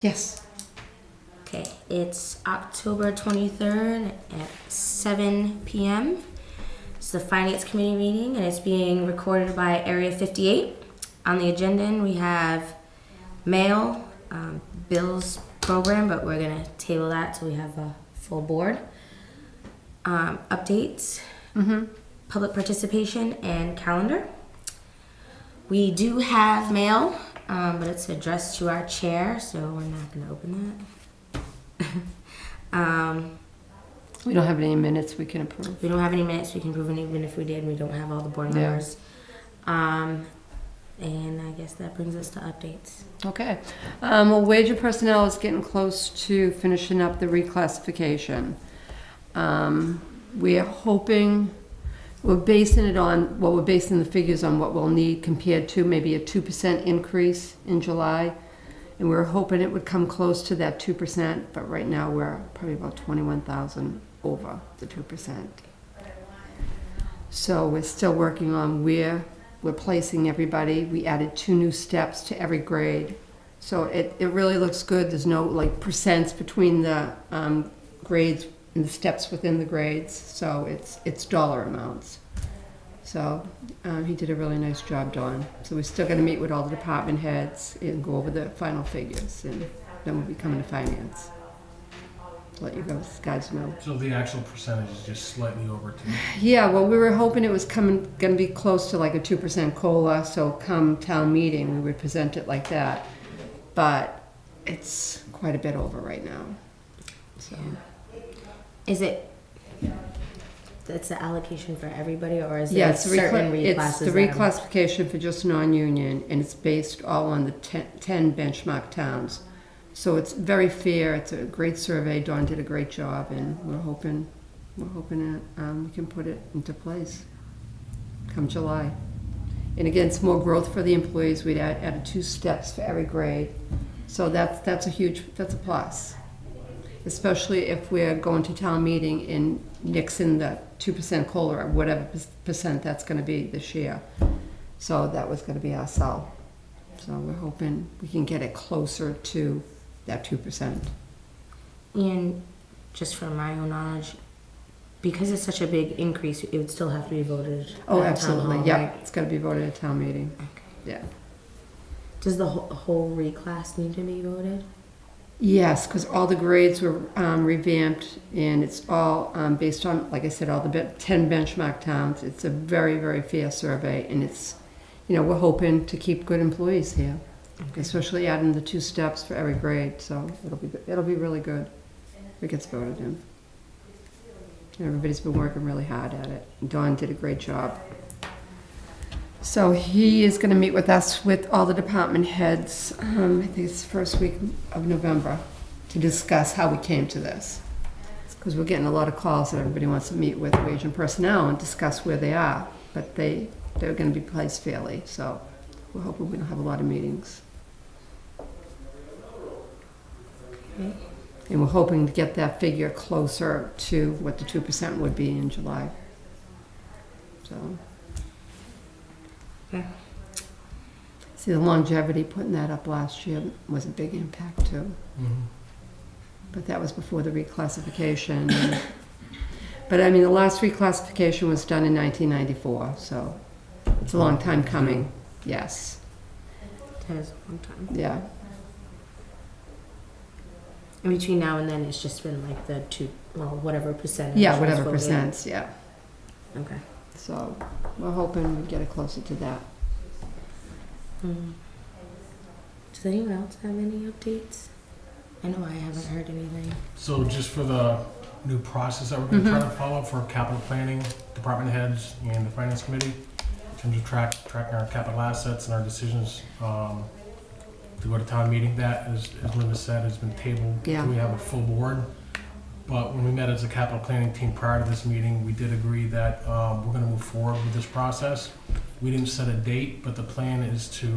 Yes. Okay, it's October 23rd at 7 p.m. It's the Finance Committee meeting, and it's being recorded by Area 58. On the agenda, we have mail, bills program, but we're going to table that till we have a full board. Updates, public participation, and calendar. We do have mail, but it's addressed to our chair, so we're not going to open that. We don't have any minutes we can approve. We don't have any minutes we can prove, and even if we did, we don't have all the board members. And I guess that brings us to updates. Okay. Well, wage and personnel is getting close to finishing up the reclassification. We are hoping, we're basing the figures on what we'll need compared to maybe a 2% increase in July. And we were hoping it would come close to that 2%, but right now we're probably about 21,000 over the 2%. So we're still working on where we're placing everybody. We added 2 new steps to every grade. So it really looks good. There's no like percents between the grades and the steps within the grades. So it's dollar amounts. So he did a really nice job, Dawn. So we're still going to meet with all the department heads and go over the final figures, and then we'll be coming to finance. To let you guys know. So the actual percentage is just slightly over 2. Yeah, well, we were hoping it was going to be close to like a 2% COLA, so come town meeting, we would present it like that. But it's quite a bit over right now. So. Is it? It's the allocation for everybody, or is Yeah, there certain reclasses? it's the reclassification for just non-union, and it's based all on the 10 benchmark towns. So it's very fair. It's a great survey. Dawn did a great job, and we're hoping that we can put it into place come July. And again, it's more growth for the employees. We'd added 2 steps for every grade, so that's a plus. Especially if we're going to town meeting and nixing the 2% COLA or whatever percent that's going to be this year. So that was going to be our sell. So we're hoping we can get it closer to that 2%. And just from my own knowledge, because it's such a big increase, it would still have to be voted. Oh, at absolutely. Town hall, Yeah, right? it's going to be voted at town meeting. Okay. Yeah. Does the whole reclass need to be voted? Yes, because all the grades were revamped, and it's all based on, like I said, all the 10 benchmark towns. It's a very, very fair survey, and it's, we're hoping to keep good employees here, especially adding the 2 steps for every grade. So it'll be really good if it gets voted in. And everybody's been working really hard at it. Dawn did a great job. So he is going to meet with us with all the department heads, I think it's the first week of November, to discuss how we came to this. Because we're getting a lot of calls that everybody wants to meet with wage and personnel and discuss where they are. But they're going to be placed fairly, so we're hoping we don't have a lot of meetings. Okay. And we're hoping to get that figure closer to what the 2% would be in July. So. Okay. See, the longevity, putting that up last year was a big impact too. Mm-hmm. But that was before the reclassification. But I mean, the last reclassification was done in 1994, so it's a long time coming. Yes. That is a long time. Yeah. In between now and then, it's just been like the whatever percentage. Yeah, was whatever voted. percents, yeah. Okay. So we're hoping we get it closer to that. Does anyone else have any updates? I know I haven't heard anything. So just for the new process that we're going to try to follow for capital planning, department heads, and the finance committee, in terms of tracking our capital assets and our decisions to go to town meeting, that, as Linda said, has been tabled. Yeah. So we have a full board. But when we met as a capital planning team prior to this meeting, we did agree that we're going to move forward with this process. We didn't set a date, but the plan is to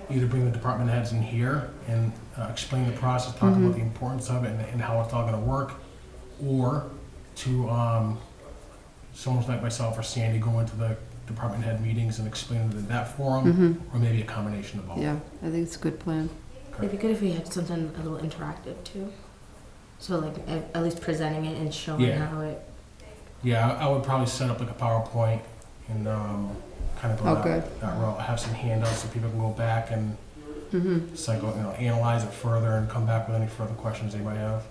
either bring the department heads in here and explain the process, talk about the importance of it and how it's all going to work, or to someone like myself or Sandy go into the department head meetings and explain it in that forum, or maybe a combination of both. Yeah, I think it's a good plan. Okay. It'd be good if we had something a little interactive too. So like at least presenting it and showing Yeah. how it. Yeah, I would probably set up like a PowerPoint and kind of go Oh, that, good. that route. Have some handouts so people can go back and cycle, analyze it further and come back with any further questions they might have.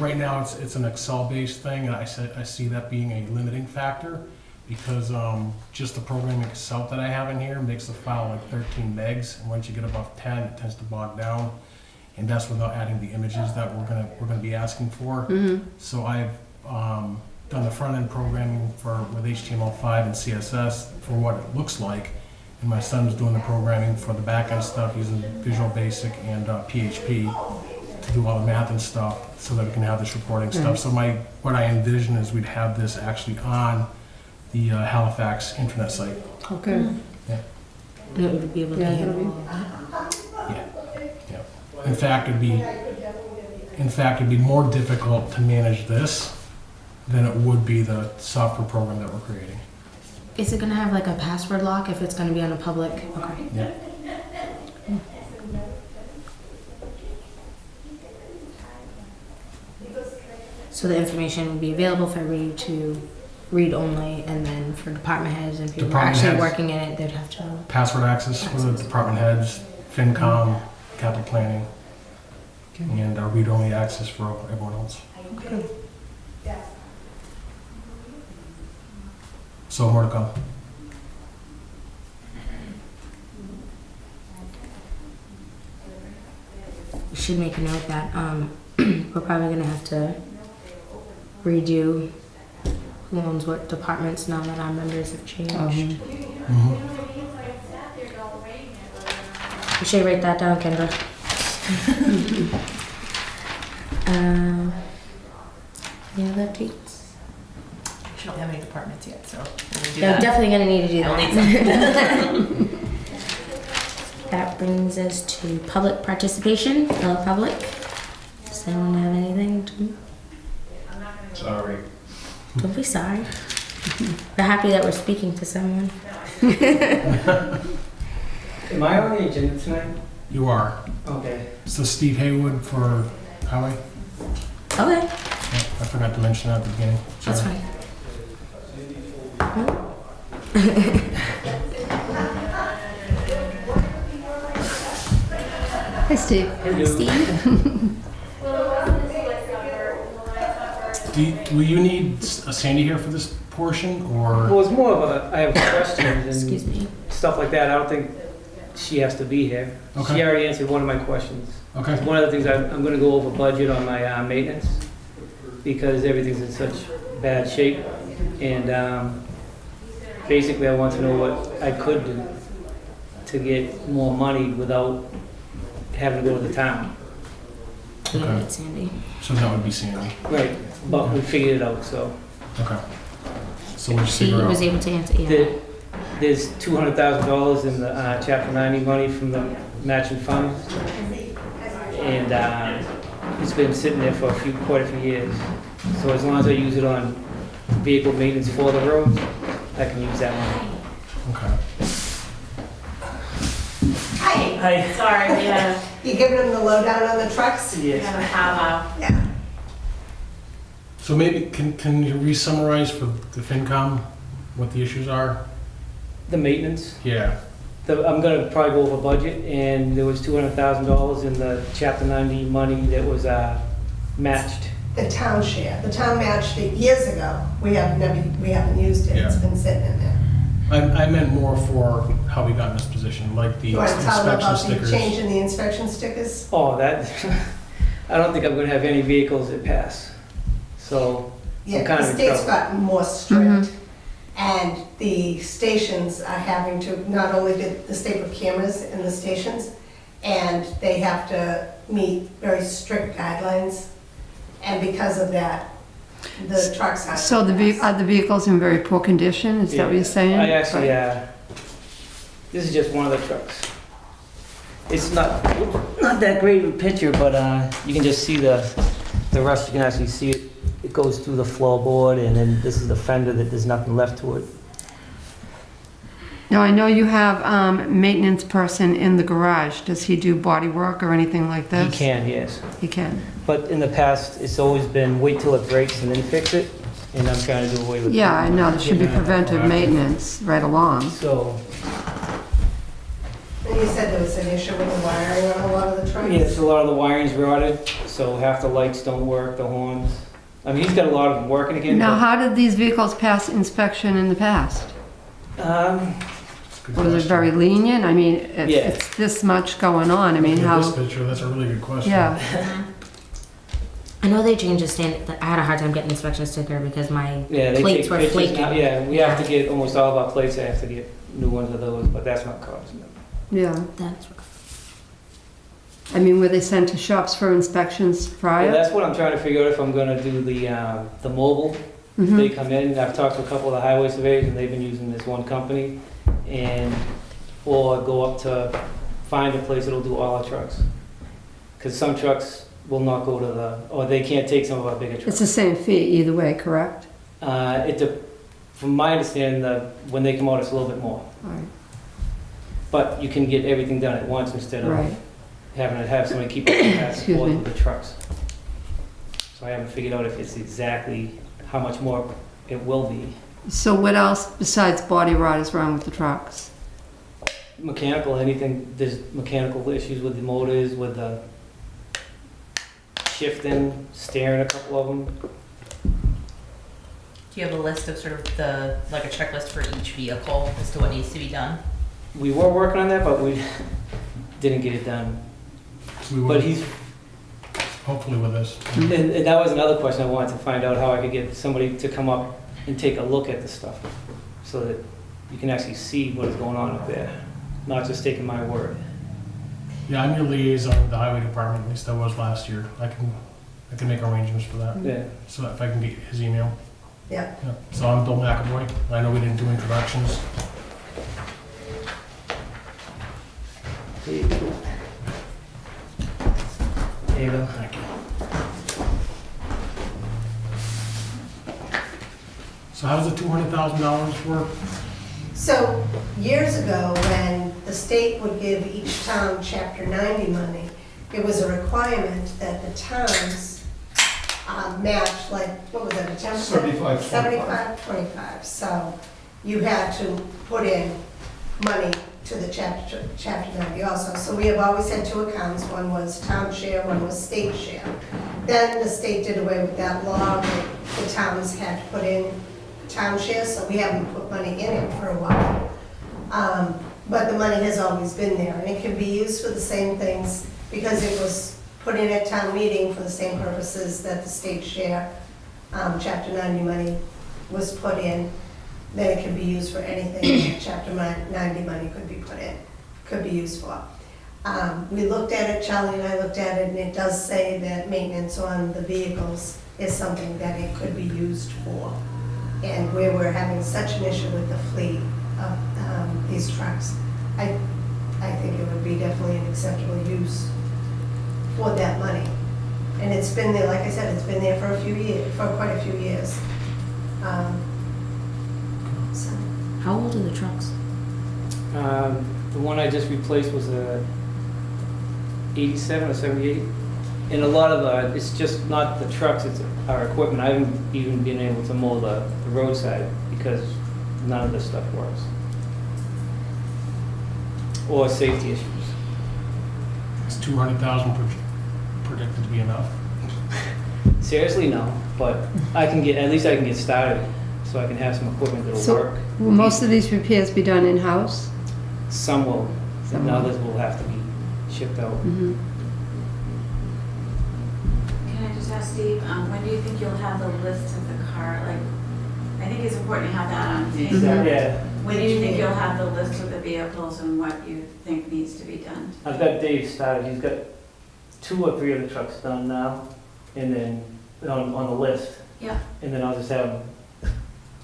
Right now it's an Excel-based thing, and I see that being a limiting factor because just the programming itself that I have in here makes the file like 13 megs, and once you get above 10, it tends to bog down, and that's without adding the images that we're gonna be asking for. So I've done the front-end programming with HTML5 and CSS for what it looks like, and my son's doing the programming for the back-end stuff using Visual Basic and PHP to do all the math and stuff so that we can have this reporting stuff. So what I envision is we'd have this actually on the Halifax intranet site. Okay. Yeah. And it would be able to Yeah, handle that'll be- all that. Yeah. In fact, it'd be more difficult to manage this than it would be the software program that we're creating. Is it gonna have like a password lock if it's gonna be on a public? Okay. Yeah. So the information would be available for everybody to read only, and then for department heads and people who are Department actually heads. working in it, they'd have to. Password access for the department heads, FinCom, capital planning, and read-only access for everyone else. Okay. So more to come. We should make a note that we're probably gonna have to redo who owns what departments now that our members have changed. Mm-hmm. You should write that down, Kendra. Any other updates? We don't have any departments yet, so we'll do Yeah, that. definitely gonna need to do I'll need that. That brings us to public participation. Hello, public. Does anyone have anything to? Sorry. Don't be sorry. We're happy that we're speaking to someone. Am I on the agenda tonight? You are. Okay. So Steve Haywood for Highway. Okay, Yeah, I forgot to mention that at the beginning. that's Sorry. fine. Hi, Steve. Steve? Will you need a Sandy here for this portion, Well, or? it's more of a, I have questions Excuse and me. stuff like that. I don't think she has to be here. Okay. She already answered one of my questions. Okay. One of the things, I'm gonna go over budget on my maintenance because everything's in such bad shape. And basically, I want to know what I could do to get more money without having to go to the town. Yeah, Okay. it's Sandy. So that would be Sandy. Right, but we figured it out, so. Okay. So we'll just She figure was out. able to answer, yeah. There's $200,000 in the Chapter 90 money from the matching funds. And it's been sitting there for quite a few years. So as long as I use it on vehicle maintenance for the roads, I can use that money. Okay. Hi, Hi. sorry, yeah. You giving them the lowdown on the trucks? Yes. Yeah, how Yeah. So maybe, can you re-summarize for the FinCom what the issues are? The maintenance, Yeah. I'm gonna probably go over budget, and there was $200,000 in the Chapter 90 money that was matched. The town share, the town matched it years ago. We haven't used it, it's Yeah. been sitting in there. I meant more for how we got in this position, like the You want to tell them inspection about the stickers. change in the inspection stickers? Oh, that, I don't think I'm gonna have any vehicles that pass. So, Yeah, kind the of in state's trouble. gotten more strict. And the stations are having to, not only did the state put cameras in the stations, and they have to meet very strict guidelines. And because of that, the trucks have. So are the vehicles in very poor condition? Is that what you're saying? I actually, this is just one of the trucks. It's not that great of a picture, but you can just see the rust. You can actually see it. It goes through the floorboard, and then this is the fender that there's nothing left to it. Now, I know you have maintenance person in the garage. Does he do body work or anything like He this? can, yes. He can. But in the past, it's always been wait till it breaks and then fix it, and I'm trying to do away with that. Yeah, I know, there should be preventive maintenance right along. So, And you said there was an issue with the wiring on a lot of the trucks? yes, a lot of the wiring's rotted, so half the lights don't work, the horns. I mean, he's got a lot of them working again. Now, how did these vehicles pass inspection in the past? but, Good Was it question. very lenient? I mean, if Yeah. it's this much going on, I mean, Looking at how, this picture, that's a really good question. yeah. I know they changed the standard. I had a hard time getting an inspection sticker because my Yeah, they plates take were pictures flaking. now. Yeah, we have to get almost all of our plates. I have to get new ones of those, but that's not costing them. Yeah. That's I mean, were they sent to shops for inspections Well, prior? that's what I'm trying to figure out if I'm gonna do the mobile. If they Mhm. come in, I've talked to a couple of the highway surveyors and they've been using this one company, and or go up to find a place that'll do all our trucks. Because some trucks will not go to or they can't take some of our bigger It's trucks. the same fee either way, correct? From my understanding, when they come out, it's a little bit more. Right. But you can get everything done at once instead of Right. having to have somebody keep it back and Excuse forth me. with the trucks. So I haven't figured out if it's exactly how much more it will be. So what else besides body rot is wrong with the trucks? Mechanical, anything, there's mechanical issues with the motors, with the shifting, steering, a couple of them. Do you have a list of sort of like a checklist for each vehicle as to what needs to be done? We were working on that, but we didn't get it done. We But will, he's, hopefully with this. and that was another question I wanted to find out, how I could get somebody to come up and take a look at the stuff, so that you can actually see what is going on up there, not just taking my word. Yeah, I'm your liaison with the highway department, at least I was last year. I can make arrangements for that. Yeah. So if I can get his email. Yeah. Yeah. So I'm Bill McAvoy. I know we didn't do introductions. There you go. There you go. Thank you. So how does the $200,000 work? So, years ago, when the state would give each town Chapter 90 money, it was a requirement that the towns match, like, what was it, a 10%? 75, 75, 25. So, you had to put in money to the Chapter 90 also. So we have always had two accounts. One was town share, one was state share. Then the state did away with that law, that the towns had to put in town share, so we haven't put money in it for a while. But the money has always been there, and it can be used for the same things, because it was put in at town meeting for the same purposes that the state share, Chapter 90 money was put in. Then it can be used for anything that Chapter 90 money could be used for. We looked at it, Charlie and I looked at it, and it does say that maintenance on the vehicles is something that it could be used for. And where we're having such an issue with the fleet of these trucks, I think it would be definitely an acceptable use for that money. And it's been there, like I said, it's been there for quite a few years. So, how old are the trucks? The one I just replaced was a 87 or 78. And a lot of it's just not the trucks, it's our equipment. I haven't even been able to mow the roadside because none of this stuff works. Or safety issues. Is 200,000 predicted to be enough? Seriously, no, but at least I can get started, so I can have some equipment that'll So, work. will most of these repairs be done in-house? Some will, Some and will. others will have to be shipped out. Mhm. Can I just ask Steve, when do you think you'll have the list of the car, like, I think it's important to have that on tape. Mhm. Yeah, When do you think you'll have the list of the vehicles and what you think needs to be done? I've got Dave started, he's got 2 or 3 of the trucks done now, and then on the list. Yeah. And then I'll just have them,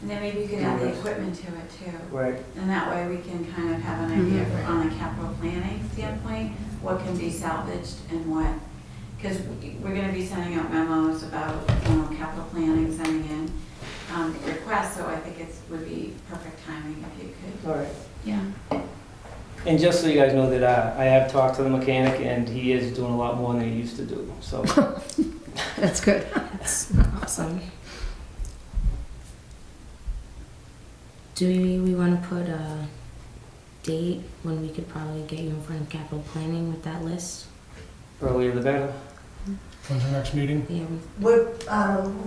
And then maybe you could add the equipment to it too. right, And that way we can kind of have an idea on a capital planning standpoint, what can be salvaged and what. Because we're gonna be sending out memos about, capital planning, sending in requests, so I think would be perfect timing if you could all right. Yeah. And just so you guys know that I have talked to the mechanic and he is doing a lot more than he used to do, so. That's good. That's awesome. Do we want to put a date when we could probably get you in front of capital planning with that list? Earlier the better. When's our next meeting? Yeah. We'll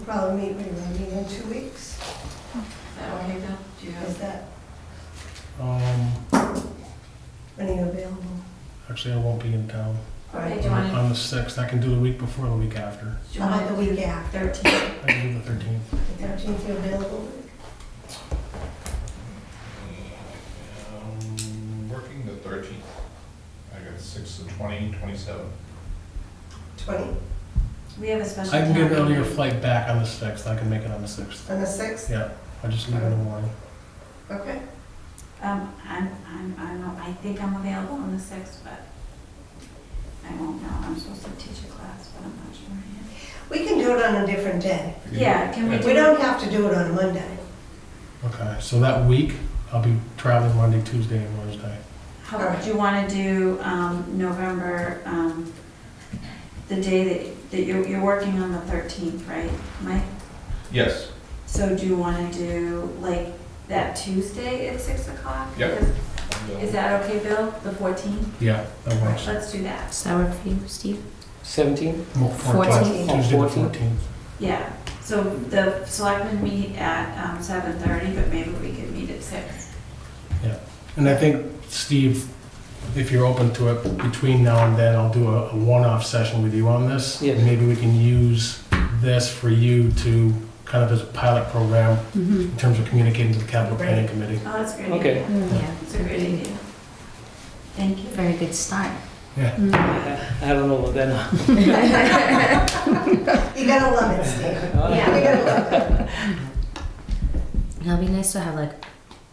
probably meet, maybe in 2 weeks. Is that okay, Bill? Do you Is have? that, Um, when are you available? actually, I won't be in town. Okay, do you want to, On the 6th, I can do the week before, the week after. do you How want about to the do week after? 13th? I can do the 13th. The 13th, you available? Working the 13th. I got 6 to 20, 27. 20, We have a special. I can get an town earlier meeting. flight back on the 6th. I can make it on the 6th. on the 6th? Yeah, I just leave in the morning. Okay. I think I'm available on the 6th, but I won't know. I'm supposed to teach a class, but I'm not sure yet. We can do it on a different day. Yeah, can we do? We don't have to do it on a Monday. Okay, so that week, I'll be traveling Monday, Tuesday, and Wednesday. How about, do you want to do November, the day that you're working on the 13th, right, Mike? Yes. So do you want to do like that Tuesday at 6 o'clock? Yep. Is that okay, Bill? The 14th? Yeah, that works. Let's do that. Does that work for you, Steve? 17? Well, 14th. Tuesday the 14th. 14th. Yeah, so the selectmen meet at 7:30, but maybe we could meet at 6. And I think, Steve, if you're open to it, between now and then, I'll do a one-off session with you on this. Yes. Maybe we can use this for you to, kind of as a pilot program, Mm-hmm. in terms of communicating to the capital planning committee. Oh, that's a great. Okay. idea. Yeah. It's a great idea. Thank you. Very good start. Yeah. I don't know about that now. You gotta love it, Steve. Yeah. You gotta love it. It'll be nice to have like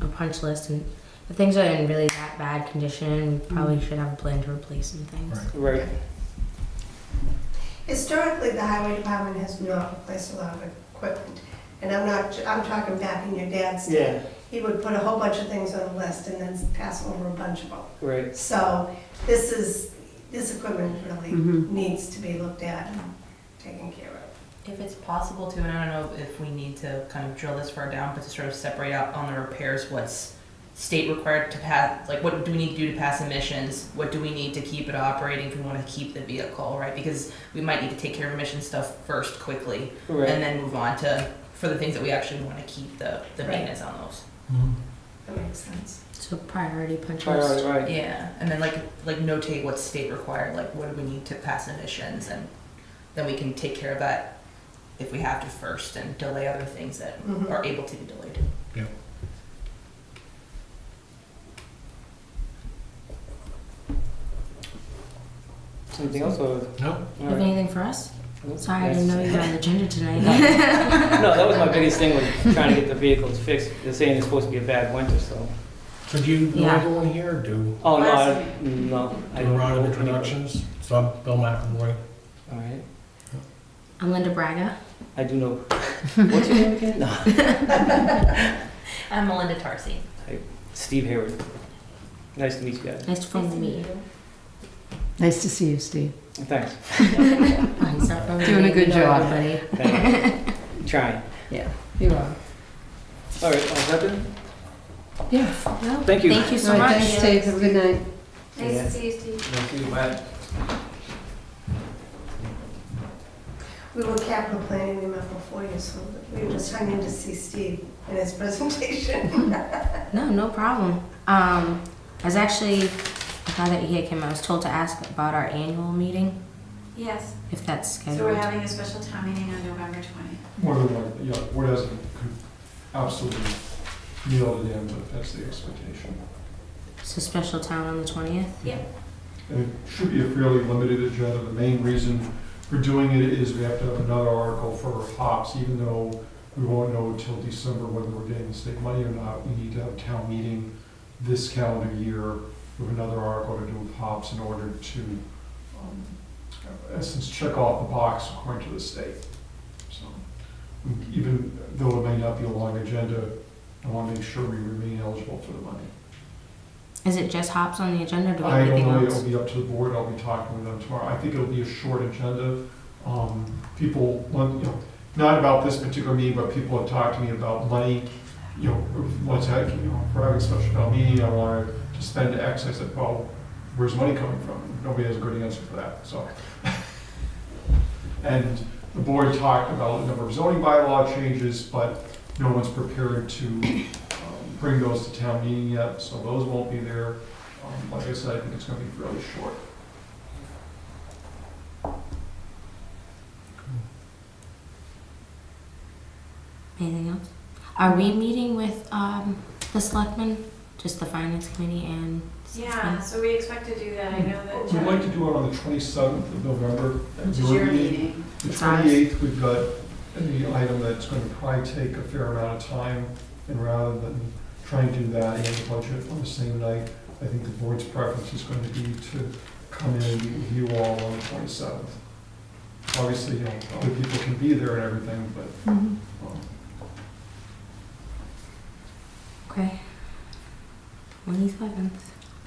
a punch list, and if things are in really that bad condition, we probably should have a plan to replace some things. Right. Right. Historically, the highway department has not replaced a lot of equipment. And I'm talking back in your dad's day. Yeah, He would put a whole bunch of things on a list and then pass over a bunch of them. right. So this equipment really Mhm. needs to be looked at and taken care of. If it's possible to, and I don't know if we need to kind of drill this far down, but to sort of separate out on the repairs, what's state required to pass, like what do we need to do to pass emissions? What do we need to keep it operating if we want to keep the vehicle, right? Because we might need to take care of emission stuff first quickly, and Right. then move on to, for the things that we actually want to keep the Right. maintenance on those. Mhm. That makes sense. So priority punch Priority, list. right. Yeah, and then like notate what's state required, like what do we need to pass emissions, and then we can take care of that if we have to first and delay other things that Mhm. are able to be delayed. Anything else or? No? All You have right. anything for us? Sorry, I Yes. didn't know you were on the agenda tonight. No, that was my biggest thing, was trying to get the vehicles fixed. They're saying it's supposed to be a bad winter, so. So do you know Yeah. everyone here, or do Oh, no, Last no. I a don't round of know. introductions? So I'm Bill McElroy. All right. I'm Linda Braga. I do know. What's your name again? No. I'm Melinda Tarsi. Steve Hayward. Nice to meet you guys. Nice to phone meet you. Nice to see you, Steve. Thanks. Thanks, everybody. Doing a good You know job. everybody. Thank you. Trying. You are. All right, all set then? Yeah. No, Thank you. Thank you so All right, much. thanks, Steve. Have a good night. Nice Yeah. to see you, Steve. Thank you, bye. We were capital planning them up before you, so we were just hanging to see Steve in his presentation. No problem. I was actually, now that you came, I was told to ask about our annual meeting, Yes, if that's so we're scheduled. having a special town meeting on November 20th. More than one, yeah, board hasn't absolutely nailed it in, but that's the expectation. So special town on the 20th? And it should be a fairly limited agenda. The main reason for doing it is we have to have another article for hops, even though we won't know until December whether we're getting the state money or not. We need to have a town meeting this calendar year with another article to do with hops in order to, in essence, check off the box according to the state. So, even though it may not be a long agenda, I want to make sure we remain eligible for the money. Is it just hops on the agenda, or do we I have don't anything know, else? it'll be up to the board, I'll be talking with them tomorrow. I think it'll be a short agenda. People want, not about this particular meeting, but people have talked to me about money, what's that, we're having a special town meeting, I want to spend X. I said, well, where's money coming from? Nobody has a good answer for that, so. And the board talked about a number of zoning bylaw changes, but no one's prepared to bring those to town meeting yet, so those won't be there. Like I said, I think it's gonna be fairly short. Anything else? Are we meeting with the selectmen, just the finance committee and? Yeah, so we expect to do that. I know that. We'd like to do it on the 27th of November. Which is your meeting. The It's ours. 28th, we've got an item that's going to probably take a fair amount of time, and rather than try and do that and the budget on the same night, I think the board's preference is going to be to come in and meet with you all on the 27th. Obviously, other people can be there and everything, but Okay. 27th.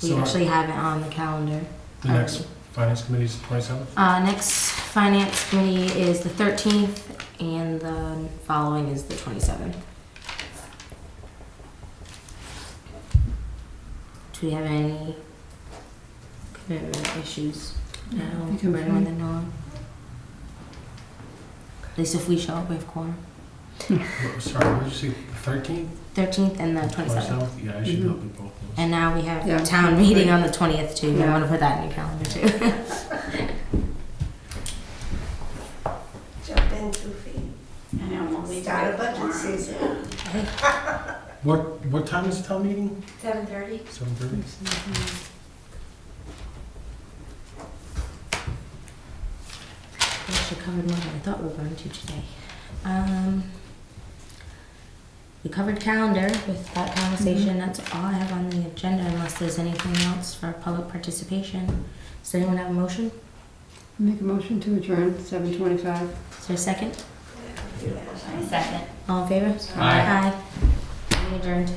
We So actually have it on the calendar. the next finance committee is the 27th? Next finance committee is the 13th, and the following is the 27th. Do we have any commitment issues now? You can Right on the north? At least if we show up, we have quorum. Sorry, what did you say, the 13th? 13th and the 27th. Yeah, I should help with both those. And now we have Yeah. town meeting on the 20th too. I Yeah. want to put that in your calendar too. Jump in 2 feet. I know, we'll meet. Start a budget season. What time is the town meeting? 7:30. 7:30? We actually covered more than I thought we were going to today. We covered calendar with that conversation. That's all I have on the agenda unless there's anything else for public participation. Does anyone have a motion? Make a motion to adjourn, 7:25. Is there a second? Second. All in favor? Aye. Aye. We adjourned.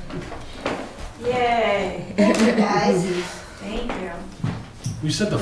Yay. Thank you, guys. Thank you. You said the